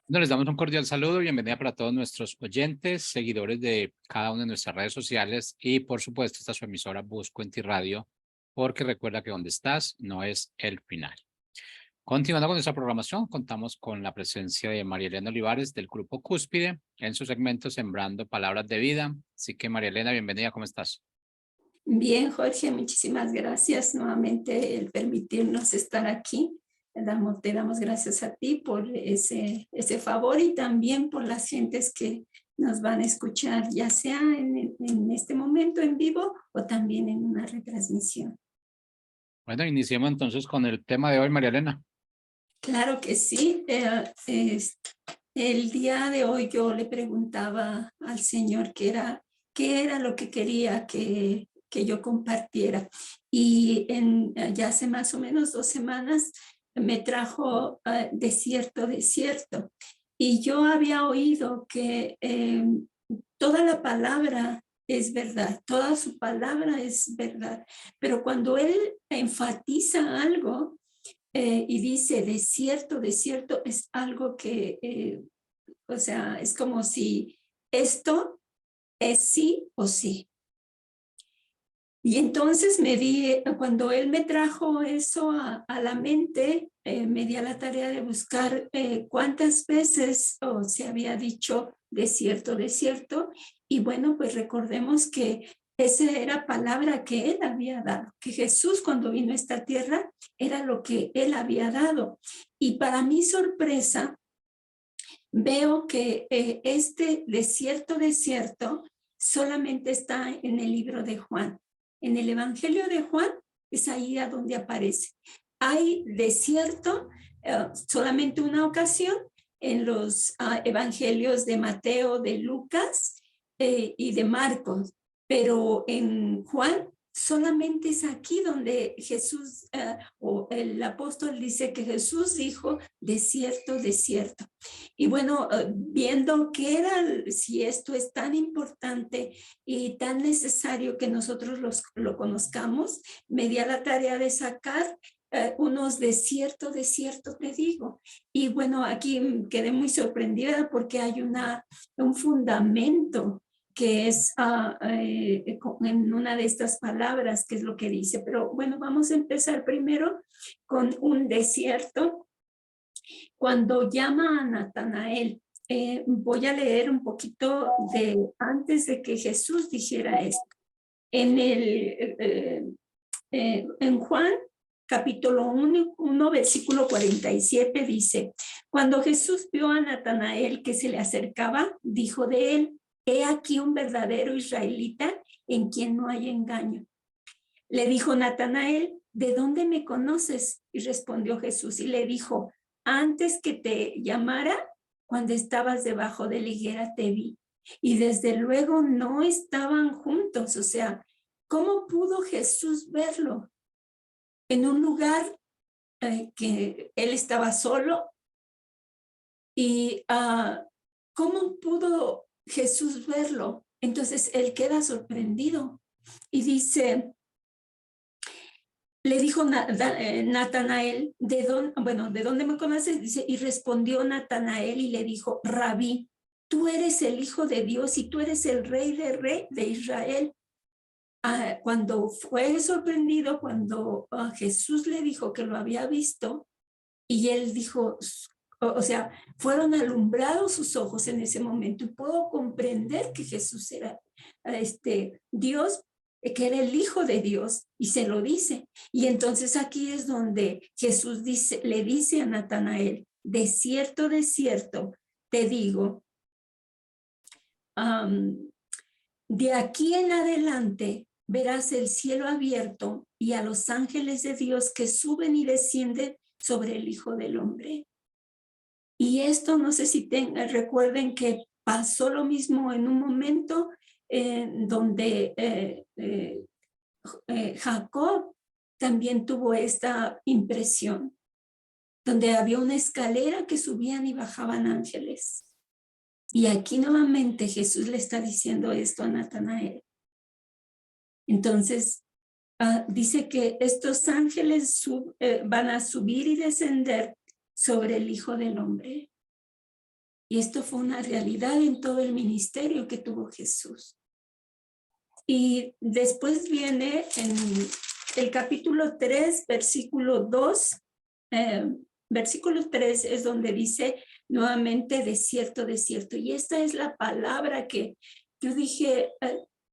Les damos un cordial saludo, bienvenida para todos nuestros oyentes, seguidores de cada una de nuestras redes sociales y por supuesto esta es su emisora Busco en Ti Radio, porque recuerda que donde estás no es el final. Continuando con nuestra programación, contamos con la presencia de María Elena Olivares del Grupo Cúspide en su segmento Sembrando Palabras de Vida. Así que María Elena, bienvenida, ¿cómo estás? Bien, Jorge, muchísimas gracias nuevamente el permitirnos estar aquí. Te damos gracias a ti por ese favor y también por las gentes que nos van a escuchar, ya sea en este momento en vivo o también en una retransmisión. Bueno, iniciemos entonces con el tema de hoy, María Elena. Claro que sí. El día de hoy yo le preguntaba al Señor qué era lo que quería que yo compartiera. Y ya hace más o menos 2 semanas me trajo desierto. Y yo había oído que toda la palabra es verdad, toda su palabra es verdad. Pero cuando él enfatiza algo, y dice desierto, es algo que, o sea, es como si esto es sí o sí. Y entonces cuando él me trajo eso a la mente, me di a la tarea de buscar cuántas veces se había dicho desierto, y bueno, pues recordemos que esa era palabra que él había dado, que Jesús cuando vino a esta tierra era lo que él había dado. Y para mi sorpresa, veo que este desierto solamente está en el libro de Juan. En el Evangelio de Juan es ahí a donde aparece. Hay desierto solamente una ocasión en los evangelios de Mateo, de Lucas y de Marcos, pero en Juan solamente es aquí donde Jesús o el apóstol dice que Jesús dijo desierto. Y bueno, viendo que si esto es tan importante y tan necesario que nosotros lo conozcamos, me di a la tarea de sacar unos desierto, te digo. Y bueno, aquí quedé muy sorprendida porque hay un fundamento que es en una de estas palabras, que es lo que dice. Pero bueno, vamos a empezar primero con un desierto. Cuando llama a Natanael, voy a leer un poquito antes de que Jesús dijera esto. En Juan, capítulo 1, versículo 47 dice: cuando Jesús vio a Natanael que se le acercaba, dijo de él: he aquí un verdadero israelita en quien no hay engaño. Le dijo Natanael: ¿de dónde me conoces? Y respondió Jesús y le dijo: antes que te llamara, cuando estabas debajo de la higuera te vi. Y desde luego no estaban juntos. O sea, ¿cómo pudo Jesús verlo? En un lugar que él estaba solo. Y ¿cómo pudo Jesús verlo? Entonces él queda sorprendido y dice... Le dijo Natanael: ¿de dónde me conoces? Dice, y respondió Natanael y le dijo: Rabí, tú eres el Hijo de Dios y tú eres el Rey de Israel. Cuando fue sorprendido, cuando Jesús le dijo que lo había visto, y él dijo, o sea, fueron alumbrados sus ojos en ese momento, y puedo comprender que Jesús era Dios, que era el Hijo de Dios, y se lo dice. Y entonces aquí es donde Jesús le dice a Natanael: de cierto, te digo, de aquí en adelante verás el cielo abierto y a los ángeles de Dios que suben y descienden sobre el Hijo del Hombre. Y esto, no sé si recuerden que pasó lo mismo en un momento donde Jacob también tuvo esta impresión, donde había una escalera que subían y bajaban ángeles. Y aquí nuevamente Jesús le está diciendo esto a Natanael. Entonces, dice que estos ángeles van a subir y descender sobre el Hijo del Hombre. Y esto fue una realidad en todo el ministerio que tuvo Jesús. Y después viene en el capítulo 3, versículo 2, versículo 3 es donde dice nuevamente desierto, desierto. Y esta es la palabra que yo dije,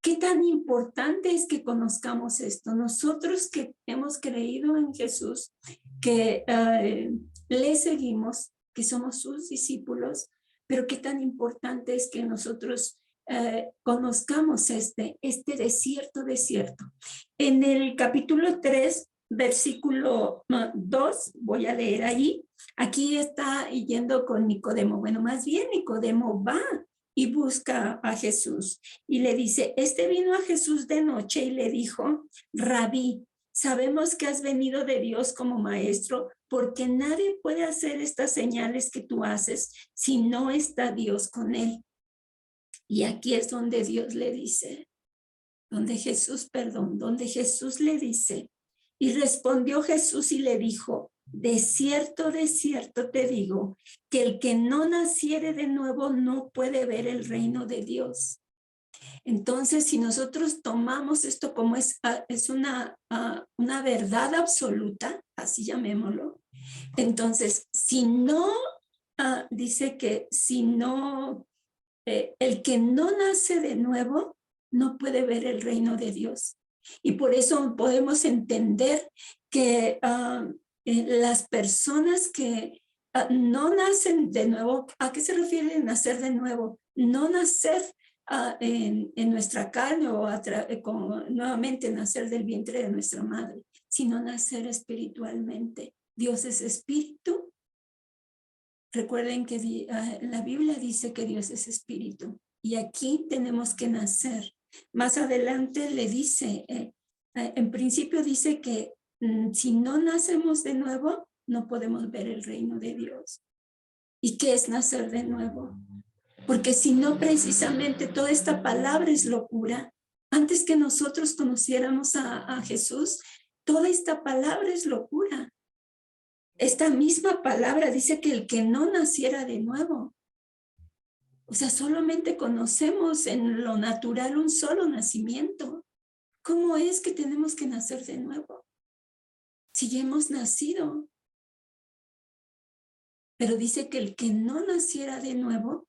qué tan importante es que conozcamos esto. Nosotros que hemos creído en Jesús, que le seguimos, que somos sus discípulos, pero qué tan importante es que nosotros conozcamos este desierto. En el capítulo 3, versículo 2, voy a leer ahí. Aquí está yendo con Nicodemo. Bueno, más bien Nicodemo va y busca a Jesús y le dice, vino a Jesús de noche y le dijo, Rabí, sabemos que has venido de Dios como maestro, porque nadie puede hacer estas señales que tú haces si no está Dios con él. Y aquí es donde Dios le dice, donde Jesús le dice, y respondió Jesús y le dijo, de cierto te digo, que el que no naciere de nuevo no puede ver el reino de Dios. Entonces, si nosotros tomamos esto como es una verdad absoluta, así llamémoslo, entonces, si no, dice que si no, el que no nace de nuevo no puede ver el reino de Dios. Y por eso podemos entender que las personas que no nacen de nuevo, ¿a qué se refiere nacer de nuevo? No nacer en nuestra carne o nuevamente nacer del vientre de nuestra madre, sino nacer espiritualmente. Dios es espíritu. Recuerden que la Biblia dice que Dios es espíritu y aquí tenemos que nacer. Más adelante le dice, en principio dice que si no nacemos de nuevo, no podemos ver el reino de Dios. ¿Y qué es nacer de nuevo? Porque si no, precisamente toda esta palabra es locura. Antes que nosotros conociéramos a Jesús, toda esta palabra es locura. Esta misma palabra dice que el que no naciera de nuevo. O sea, solamente conocemos en lo natural un solo nacimiento. ¿Cómo es que tenemos que nacer de nuevo? Si ya hemos nacido. Pero dice que el que no naciera de nuevo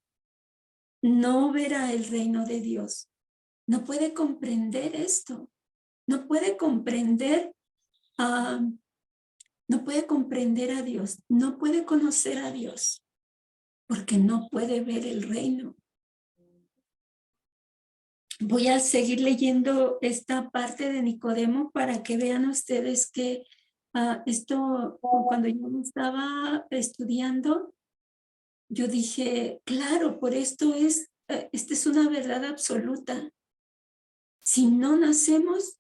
no verá el reino de Dios. No puede comprender esto. No puede comprender a Dios. No puede conocer a Dios. Porque no puede ver el reino. Voy a seguir leyendo esta parte de Nicodemo para que vean ustedes que esto, cuando yo estaba estudiando, yo dije, claro, por esto esta es una verdad absoluta. Si no nacemos,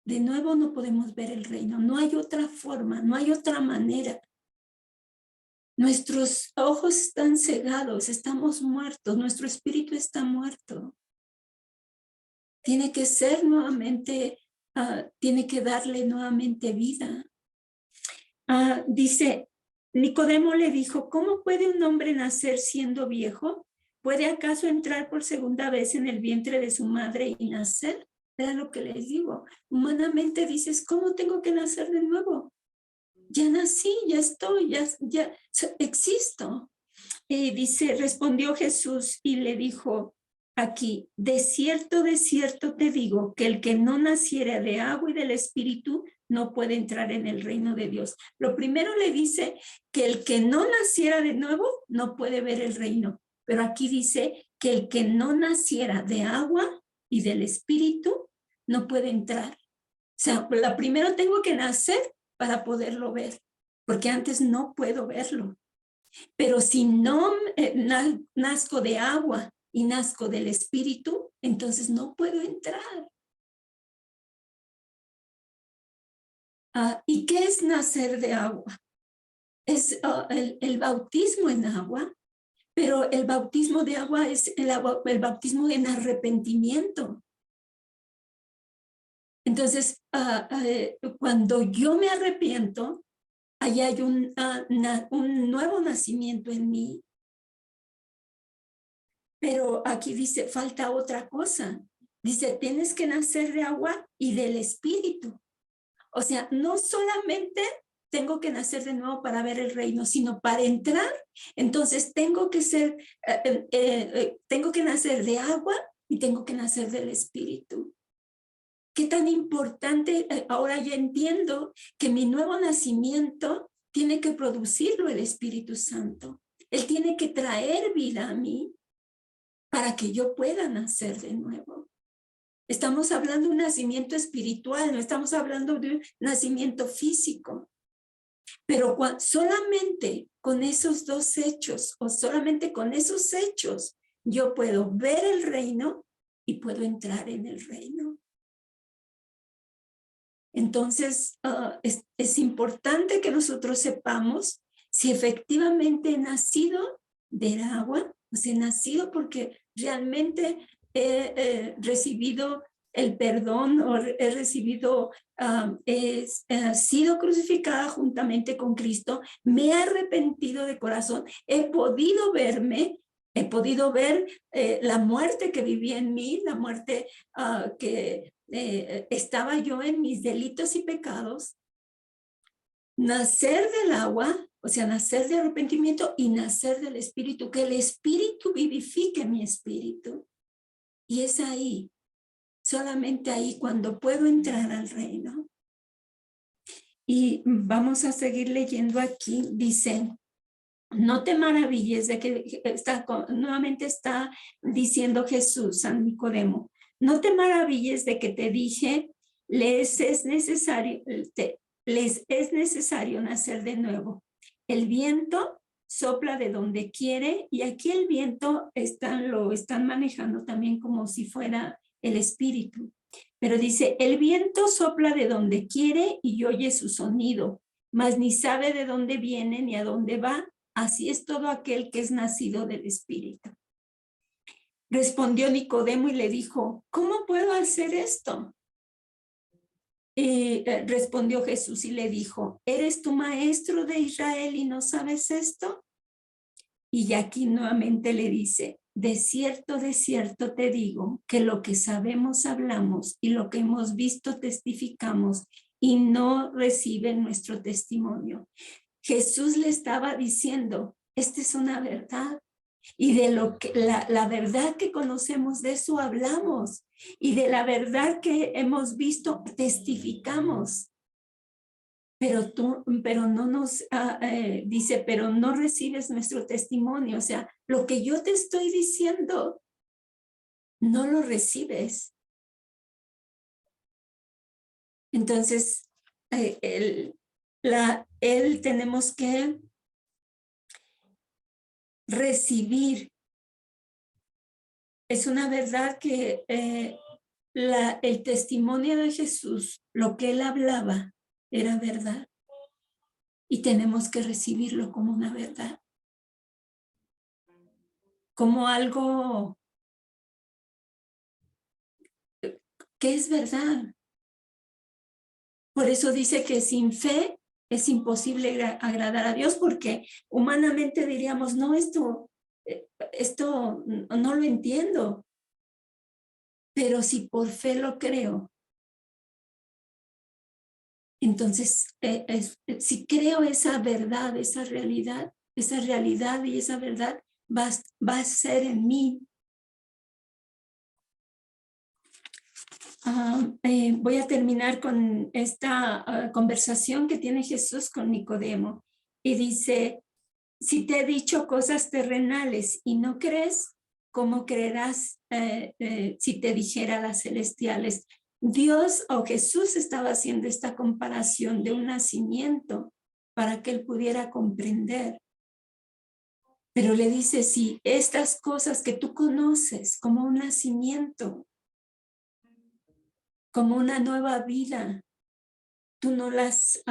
de nuevo no podemos ver el reino. No hay otra forma, no hay otra manera. Nuestros ojos están cegados, estamos muertos, nuestro espíritu está muerto. Tiene que ser nuevamente, tiene que darle nuevamente vida. Dice, Nicodemo le dijo, ¿cómo puede un hombre nacer siendo viejo? ¿Puede acaso entrar por segunda vez en el vientre de su madre y nacer? Era lo que les digo. Humanamente dices, ¿cómo tengo que nacer de nuevo? Ya nací, ya estoy, ya existo. Dice, respondió Jesús y le dijo aquí, de cierto te digo, que el que no naciera de agua y del espíritu no puede entrar en el reino de Dios. Lo primero le dice que el que no naciera de nuevo no puede ver el reino, pero aquí dice que el que no naciera de agua y del espíritu no puede entrar. O sea, la primero tengo que nacer para poderlo ver, porque antes no puedo verlo. Pero si no nazco de agua y nazco del espíritu, entonces no puedo entrar. ¿Y qué es nacer de agua? Es el bautismo en agua, pero el bautismo de agua es el bautismo en arrepentimiento. Entonces, cuando yo me arrepiento, ahí hay un nuevo nacimiento en mí. Pero aquí dice, falta otra cosa. Dice, tienes que nacer de agua y del Espíritu. O sea, no solamente tengo que nacer de nuevo para ver el reino, sino para entrar. Entonces tengo que tengo que nacer de agua y tengo que nacer del Espíritu. Qué tan importante, ahora ya entiendo que mi nuevo nacimiento tiene que producirlo el Espíritu Santo. Él tiene que traer vida a mí para que yo pueda nacer de nuevo. Estamos hablando de un nacimiento espiritual, no estamos hablando de un nacimiento físico. Pero solamente con esos dos hechos, o solamente con esos hechos, yo puedo ver el reino y puedo entrar en el reino. Entonces, es importante que nosotros sepamos si efectivamente he nacido del agua, o sea, he nacido porque realmente he recibido el perdón o he recibido, he sido crucificada juntamente con Cristo, me he arrepentido de corazón, he podido verme, he podido ver la muerte que vivía en mí, la muerte que estaba yo en mis delitos y pecados, nacer del agua, o sea, nacer de arrepentimiento y nacer del Espíritu, que el Espíritu vivifique mi espíritu. Y es ahí, solamente ahí, cuando puedo entrar al reino. Y vamos a seguir leyendo aquí, dice, no te maravilles de que nuevamente está diciendo Jesús a Nicodemo, no te maravilles de que te dije, les es necesario nacer de nuevo. El viento sopla de donde quiere y aquí el viento lo están manejando también como si fuera el espíritu. Pero dice, el viento sopla de donde quiere y oye su sonido, mas ni sabe de dónde viene ni a dónde va. Así es todo aquel que es nacido del Espíritu. Respondió Nicodemo y le dijo, ¿cómo puedo hacer esto? Respondió Jesús y le dijo, ¿eres tu maestro de Israel y no sabes esto? Y aquí nuevamente le dice, de cierto te digo, que lo que sabemos hablamos y lo que hemos visto testificamos y no reciben nuestro testimonio. Jesús le estaba diciendo, esta es una verdad. Y de lo que la verdad que conocemos, de eso hablamos. Y de la verdad que hemos visto, testificamos. Pero no nos, dice, pero no recibes nuestro testimonio. O sea, lo que yo te estoy diciendo, no lo recibes. Entonces, él tenemos que recibir. Es una verdad que el testimonio de Jesús, lo que él hablaba, era verdad. Y tenemos que recibirlo como una verdad. Como algo que es verdad. Por eso dice que sin fe es imposible agradar a Dios, porque humanamente diríamos, no, esto no lo entiendo. Pero si por fe lo creo, entonces si creo esa verdad, esa realidad y esa verdad va a ser en mí. Voy a terminar con esta conversación que tiene Jesús con Nicodemo. Y dice, si te he dicho cosas terrenales y no crees, ¿cómo creerás si te dijera las celestiales? Dios o Jesús estaba haciendo esta comparación de un nacimiento para que él pudiera comprender. Pero le dice, si estas cosas que tú conoces como un nacimiento, como una nueva vida, tú no las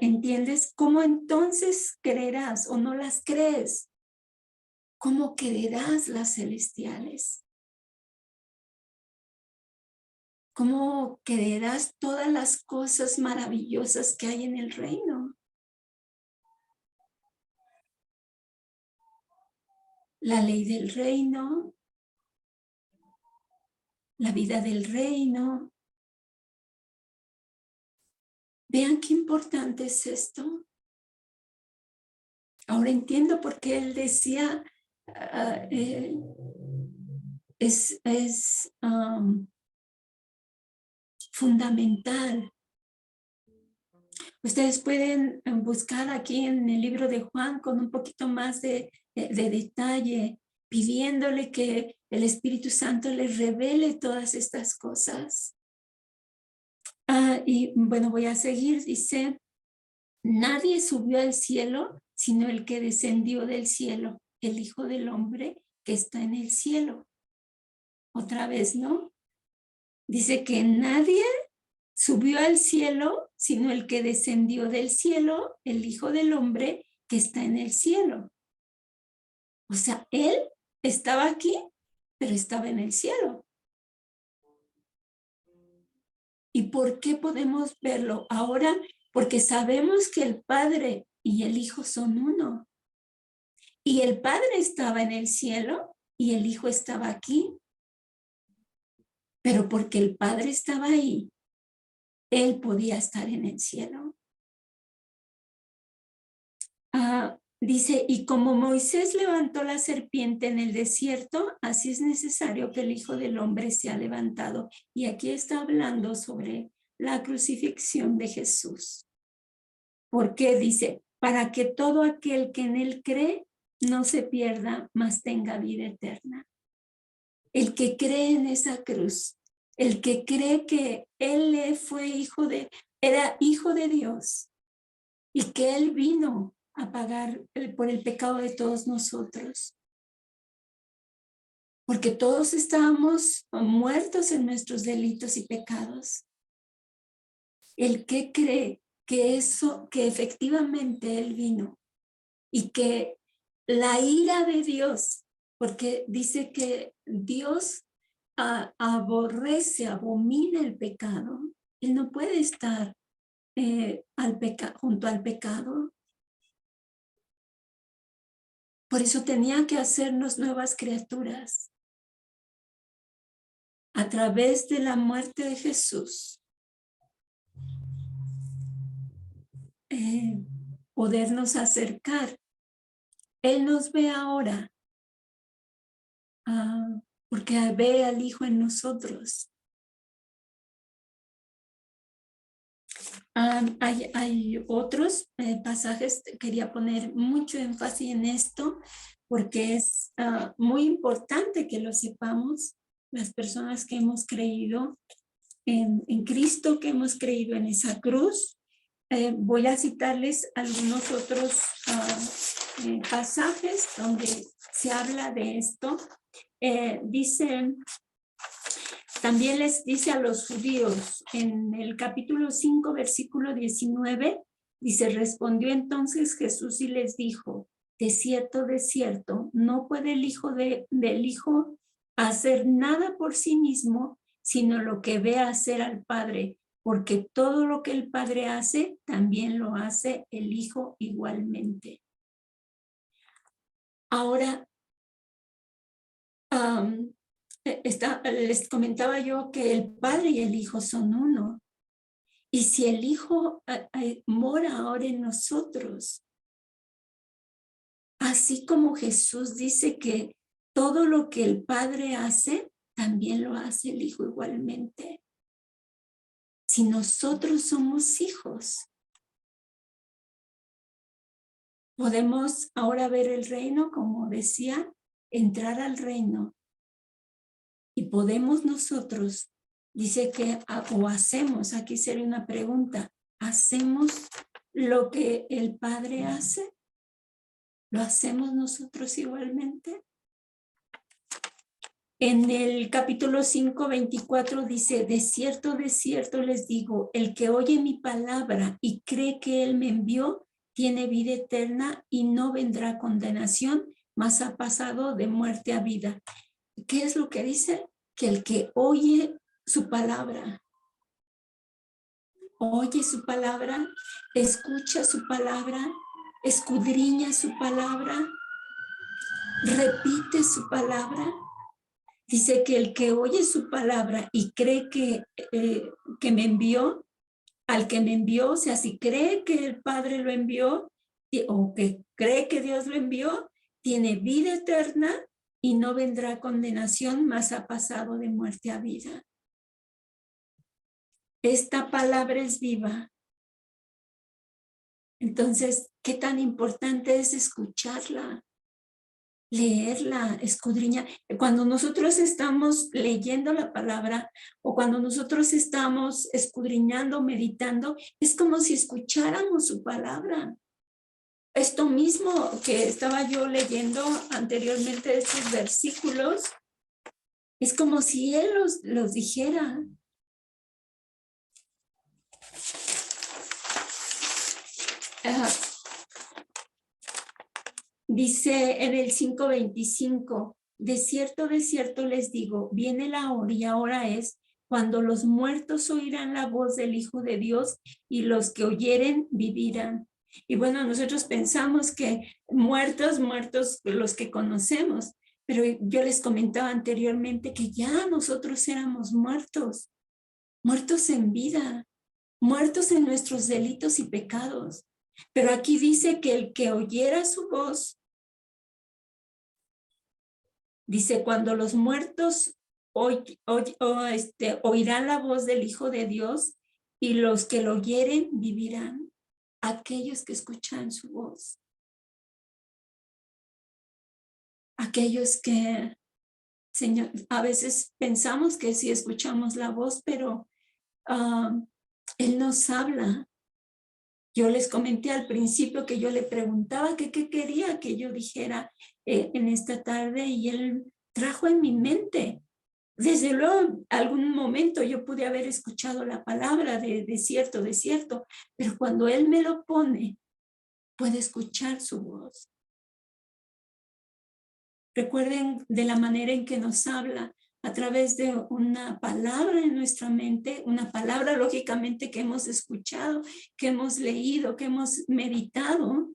entiendes, ¿cómo entonces creerás o no las crees? ¿Cómo creerás las celestiales? ¿cómo creerás todas las cosas maravillosas que hay en el reino? La ley del reino, la vida del reino. Vean qué importante es esto. Ahora entiendo por qué él decía, es fundamental. Ustedes pueden buscar aquí en el libro de Juan con un poquito más de detalle, pidiéndole que el Espíritu Santo les revele todas estas cosas. Y bueno, voy a seguir. Dice, nadie subió al cielo, sino el que descendió del cielo, el Hijo del Hombre que está en el cielo. Otra vez, ¿no? Dice que nadie subió al cielo, sino el que descendió del cielo, el Hijo del Hombre que está en el cielo. O sea, él estaba aquí, pero estaba en el cielo. ¿Y por qué podemos verlo ahora? Porque sabemos que el Padre y el Hijo son uno. Y el Padre estaba en el cielo y el Hijo estaba aquí. Pero porque el Padre estaba ahí, él podía estar en el cielo. Dice, y como Moisés levantó la serpiente en el desierto, así es necesario que el Hijo del Hombre sea levantado. Y aquí está hablando sobre la crucifixión de Jesús. ¿Por qué? Dice, para que todo aquel que en él cree no se pierda, mas tenga vida eterna. El que cree en esa cruz, el que cree que él fue era hijo de Dios y que él vino a pagar por el pecado de todos nosotros. Porque todos estábamos muertos en nuestros delitos y pecados. El que cree que efectivamente él vino y que la ira de Dios, porque dice que Dios aborrece, abomina el pecado, él no puede estar junto al pecado. Por eso tenía que hacernos nuevas criaturas. A través de la muerte de Jesús, podernos acercar. Él nos ve ahora, porque ve al Hijo en nosotros. Hay otros pasajes, quería poner mucho énfasis en esto, porque es muy importante que lo sepamos, las personas que hemos creído en Cristo, que hemos creído en esa cruz. Voy a citarles algunos otros pasajes donde se habla de esto. Dicen, también les dice a los judíos en el capítulo 5, versículo 19, dice, respondió entonces Jesús y les dijo, de cierto, no puede el hijo del hijo hacer nada por sí mismo, sino lo que ve hacer al Padre, porque todo lo que el Padre hace, también lo hace el Hijo igualmente. Ahora, les comentaba yo que el Padre y el Hijo son uno. Y si el Hijo mora ahora en nosotros, así como Jesús dice que todo lo que el Padre hace, también lo hace el Hijo igualmente. Si nosotros somos hijos, podemos ahora ver el reino, como decía, entrar al reino. Y podemos nosotros, dice que, o hacemos, aquí sería una pregunta, ¿hacemos lo que el Padre hace? ¿Lo hacemos nosotros igualmente? En el capítulo 5, 24 dice, de cierto les digo, el que oye mi palabra y cree que él me envió, tiene vida eterna y no vendrá condenación, mas ha pasado de muerte a vida. ¿Qué es lo que dice? Que el que oye su palabra. Oye su palabra, escucha su palabra, escudriña su palabra, repite su palabra. Dice que el que oye su palabra y cree que me envió, al que me envió, o sea, si cree que el Padre lo envió o que cree que Dios lo envió, tiene vida eterna y no vendrá condenación, mas ha pasado de muerte a vida. Esta palabra es viva. Entonces, ¿qué tan importante es escucharla? Leerla, escudriñar. Cuando nosotros estamos leyendo la palabra o cuando nosotros estamos escudriñando, meditando, es como si escucháramos su palabra. Esto mismo que estaba yo leyendo anteriormente, estos versículos, es como si Él los dijera. Dice en el 5:25, de cierto les digo, viene la hora y ahora es cuando los muertos oirán la voz del Hijo de Dios y los que oyeren vivirán. Y bueno, nosotros pensamos que muertos los que conocemos, pero yo les comentaba anteriormente que ya nosotros éramos muertos, muertos en vida, muertos en nuestros delitos y pecados. Pero aquí dice que el que oyera su voz, dice, cuando los muertos oirán la voz del Hijo de Dios y los que lo oyeren vivirán, aquellos que escuchan su voz. Aquellos que, Señor, a veces pensamos que sí escuchamos la voz, pero Él nos habla. Yo les comenté al principio que yo le preguntaba que qué quería que yo dijera en esta tarde y Él trajo en mi mente. Desde luego, algún momento yo pude haber escuchado la palabra de desierto, pero cuando Él me lo pone, puedo escuchar su voz. Recuerden de la manera en que nos habla a través de una palabra en nuestra mente, una palabra lógicamente que hemos escuchado, que hemos leído, que hemos meditado,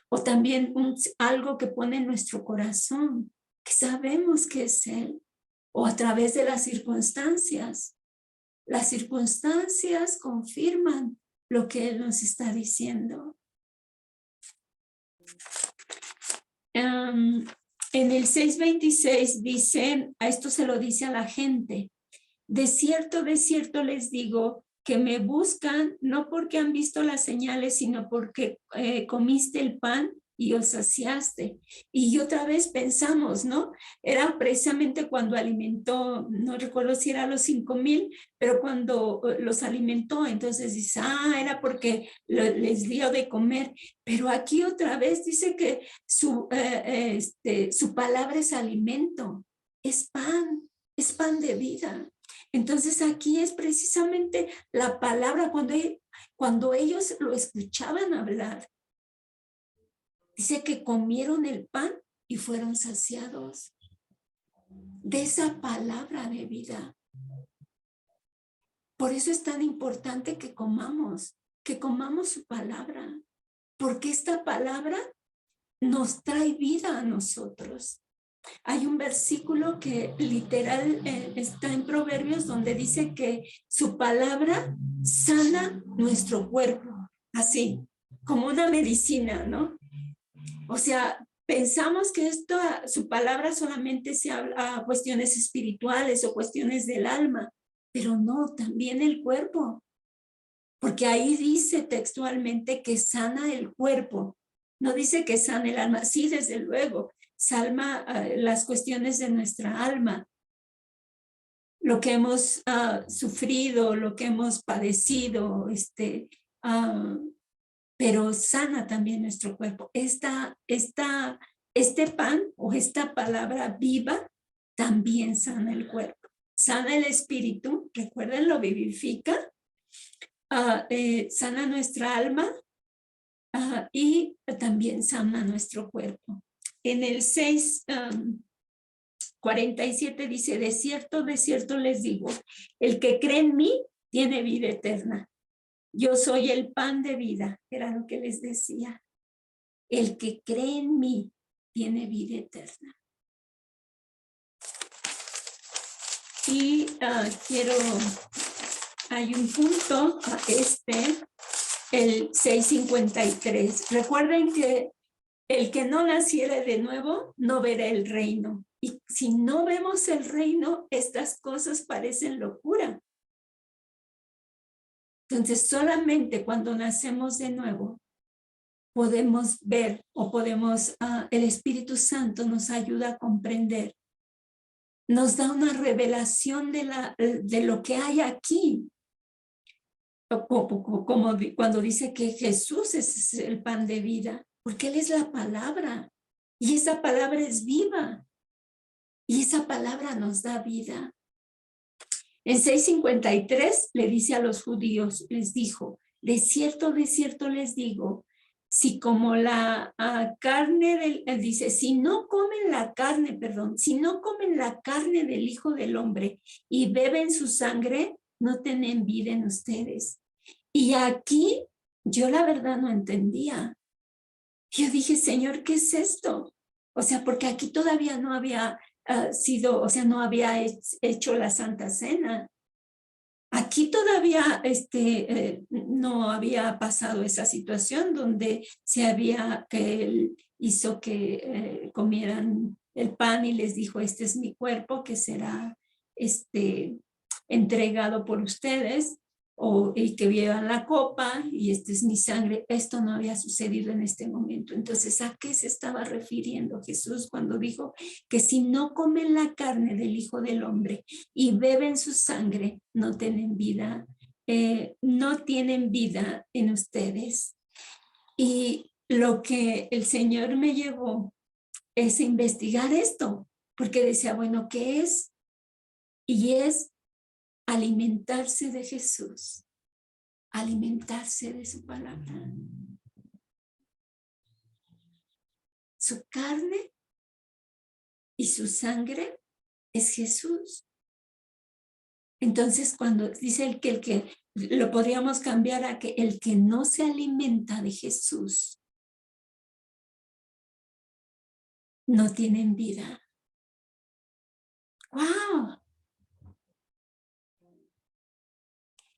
o también algo que pone en nuestro corazón, que sabemos que es Él, o a través de las circunstancias. Las circunstancias confirman lo que Él nos está diciendo. En el 6:26 dice, a esto se lo dice a la gente, de cierto les digo que me buscan no porque han visto las señales, sino porque comiste el pan y os saciaste. Y otra vez pensamos, ¿no? Era precisamente cuando alimentó, no recuerdo si era los 5,000, pero cuando los alimentó, entonces dice, era porque les dio de comer. Pero aquí otra vez dice que su palabra es alimento, es pan de vida. Entonces aquí es precisamente la palabra cuando ellos lo escuchaban hablar. Dice que comieron el pan y fueron saciados de esa palabra de vida. Por eso es tan importante que comamos su palabra, porque esta palabra nos trae vida a nosotros. Hay un versículo que literal está en Proverbios donde dice que su palabra sana nuestro cuerpo, así, como una medicina, ¿no? O sea, pensamos que su palabra solamente se habla a cuestiones espirituales o cuestiones del alma, pero no, también el cuerpo. Porque ahí dice textualmente que sana el cuerpo. No dice que sana el alma. Sí, desde luego, sana las cuestiones de nuestra alma. Lo que hemos sufrido, lo que hemos padecido, pero sana también nuestro cuerpo. Este pan o esta palabra viva también sana el cuerpo. Sana el espíritu, recuerden, lo vivifica. Sana nuestra alma y también sana nuestro cuerpo. En el 6, 47 dice, de cierto les digo, el que cree en mí tiene vida eterna. Yo soy el pan de vida, era lo que les decía. El que cree en mí tiene vida eterna. Y hay un punto, el 6:53. Recuerden que el que no naciere de nuevo no verá el reino. Y si no vemos el reino, estas cosas parecen locura. Entonces, solamente cuando nacemos de nuevo, podemos ver o podemos, el Espíritu Santo nos ayuda a comprender. Nos da una revelación de lo que hay aquí. Como cuando dice que Jesús es el pan de vida, porque Él es la palabra. Y esa palabra es viva. Y esa palabra nos da vida. En 6:53 le dice a los judíos, les dijo, de cierto les digo, si como la carne dice, si no comen la carne del Hijo del Hombre y beben su sangre, no tienen vida en ustedes. Y aquí yo la verdad no entendía. Yo dije, Señor, ¿qué es esto? O sea, porque aquí todavía no había no había hecho la Santa Cena. Aquí todavía no había pasado esa situación donde él hizo que comieran el pan y les dijo, este es mi cuerpo que será entregado por ustedes, y que beban la copa y esta es mi sangre. Esto no había sucedido en este momento. Entonces, ¿a qué se estaba refiriendo Jesús cuando dijo que si no comen la carne del Hijo del Hombre y beben su sangre, no tienen vida, no tienen vida en ustedes? Y lo que el Señor me llevó es investigar esto, porque decía, bueno, ¿qué es? Y es alimentarse de Jesús, alimentarse de su palabra. Su carne y su sangre es Jesús. Entonces, cuando dice el que lo podríamos cambiar a que el que no se alimenta de Jesús no tienen vida. ¡Wow!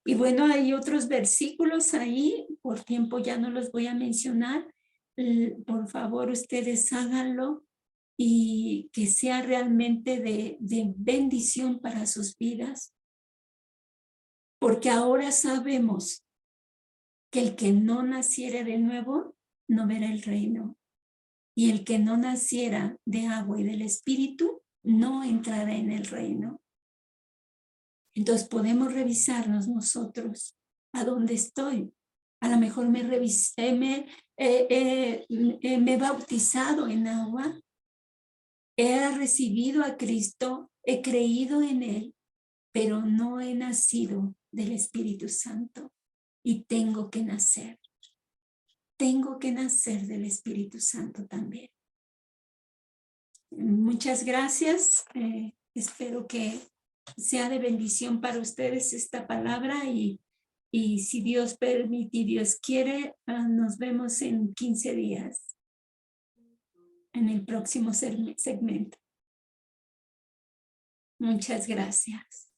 Y bueno, hay otros versículos ahí, por tiempo ya no los voy a mencionar. Por favor, ustedes háganlo y que sea realmente de bendición para sus vidas. Porque ahora sabemos que el que no naciere de nuevo no verá el reino. Y el que no naciera de agua y del Espíritu no entrará en el reino. Entonces podemos revisarnos nosotros a dónde estoy. A lo mejor me he bautizado en agua, he recibido a Cristo, he creído en Él, pero no he nacido del Espíritu Santo y tengo que nacer. Tengo que nacer del Espíritu Santo también. Muchas gracias. Espero que sea de bendición para ustedes esta palabra y si Dios permite y Dios quiere, nos vemos en 15 días en el próximo segmento. Muchas gracias.